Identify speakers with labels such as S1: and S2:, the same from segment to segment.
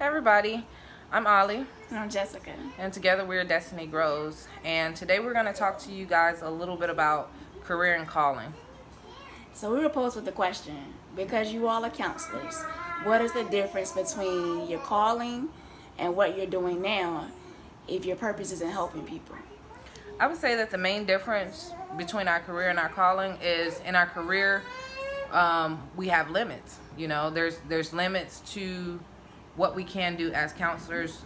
S1: Hey everybody, I'm Ollie.
S2: And I'm Jessica.
S1: And together we're Destiny Grows. And today we're going to talk to you guys a little bit about career and calling.
S2: So we were posed with the question, because you all are counselors, what is the difference between your calling and what you're doing now if your purpose isn't helping people?
S1: I would say that the main difference between our career and our calling is in our career, we have limits. You know, there's limits to what we can do as counselors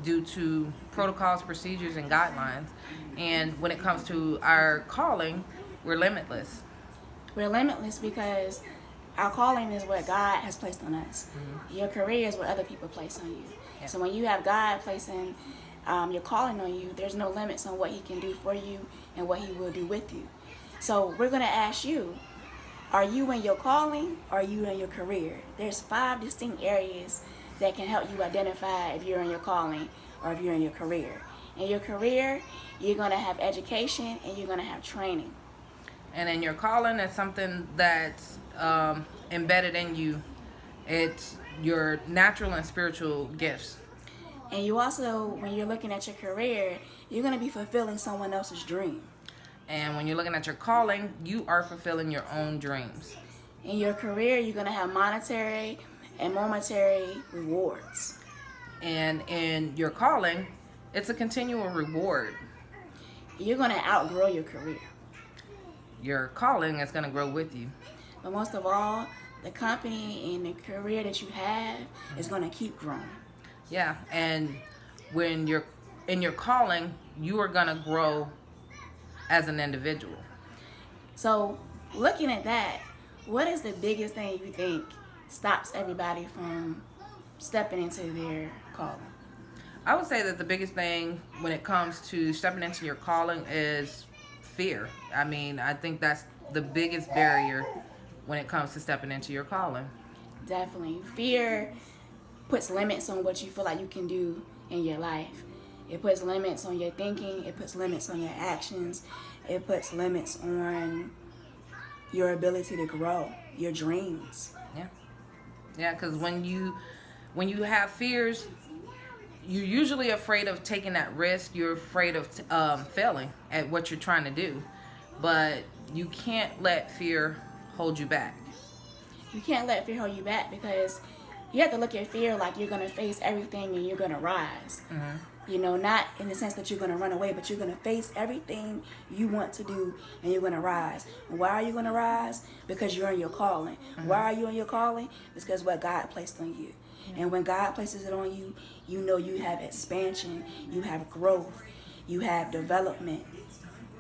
S1: due to protocols, procedures, and guidelines. And when it comes to our calling, we're limitless.
S2: We're limitless because our calling is what God has placed on us. Mm-hmm. Your career is what other people place on you. Yeah. So when you have God placing your calling on you, there's no limits on what He can do for you and what He will do with you. So we're going to ask you, are you in your calling or are you in your career? There's 5 distinct areas that can help you identify if you're in your calling or if you're in your career. In your career, you're going to have education and you're going to have training.
S1: And in your calling, it's something that's embedded in you. It's your natural and spiritual gifts.
S2: And you also, when you're looking at your career, you're going to be fulfilling someone else's dream.
S1: And when you're looking at your calling, you are fulfilling your own dreams.
S2: In your career, you're going to have monetary and momentary rewards.
S1: And in your calling, it's a continual reward.
S2: You're going to outgrow your career.
S1: Your calling is going to grow with you.
S2: But most of all, the company and the career that you have is going to keep growing.
S1: Yeah, and when you're in your calling, you are going to grow as an individual.
S2: So, looking at that, what is the biggest thing you think stops everybody from stepping into their calling?
S1: I would say that the biggest thing when it comes to stepping into your calling is fear. I mean, I think that's the biggest barrier when it comes to stepping into your calling.
S2: Definitely. Fear puts limits on what you feel like you can do in your life. It puts limits on your thinking. It puts limits on your actions. It puts limits on your ability to grow, your dreams.
S1: Yeah, because when you have fears, you're usually afraid of taking that risk. You're afraid of failing at what you're trying to do. But you can't let fear hold you back.
S2: You can't let fear hold you back because you have to look at fear like you're going to face everything and you're going to rise. Mm-hmm. You know, not in the sense that you're going to run away, but you're going to face everything you want to do and you're going to rise. And why are you going to rise? Because you're in your calling. Mm-hmm. Why are you in your calling? It's because what God placed on you. Mm-hmm. And when God places it on you, you know you have expansion, you have growth, you have development.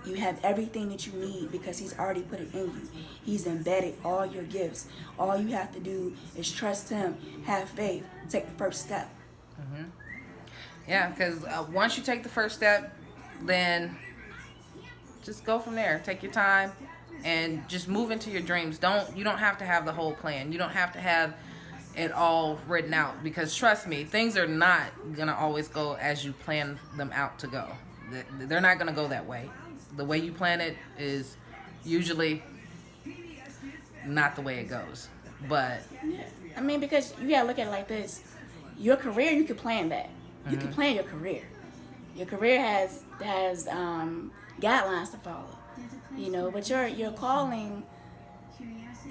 S2: You have everything that you need because He's already put it in you. He's embedded all your gifts. All you have to do is trust Him, have faith, take the first step.
S1: Mm-hmm. Yeah, because once you take the first step, then just go from there. Take your time and just move into your dreams. You don't have to have the whole plan. You don't have to have it all written out because trust me, things are not going to always go as you plan them out to go. They're not going to go that way. The way you plan it is usually not the way it goes. But
S2: I mean, because you gotta look at it like this: your career, you can plan that. You can plan your career. Your career has guidelines to follow, you know. But your calling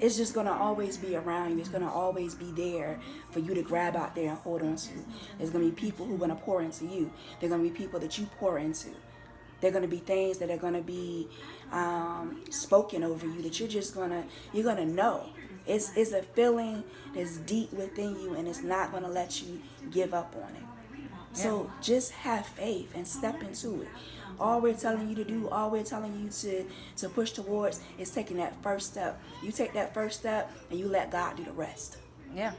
S2: is just gonna always be around you. It's gonna always be there for you to grab out there and hold on to. There's gonna be people who are gonna pour into you. There're gonna be people that you pour into. They're going to be things that are going to be spoken over you that you're gonna know. It's a feeling that's deep within you and it's not going to let you give up on it. Yeah. So just have faith and step into it. All we're telling you to do, all we're telling you to push towards is taking that first step. You take that first step and you let God do the rest.
S1: Yeah.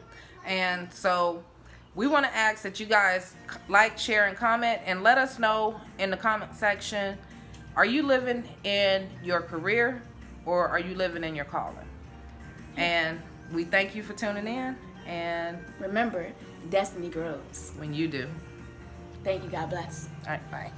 S1: And so we want to ask that you guys like, share, and comment, and let us know in the comment section, are you living in your career or are you living in your calling? And we thank you for tuning in. And
S2: remember, destiny grows
S1: when you do.
S2: Thank you. God bless.
S1: All right, bye.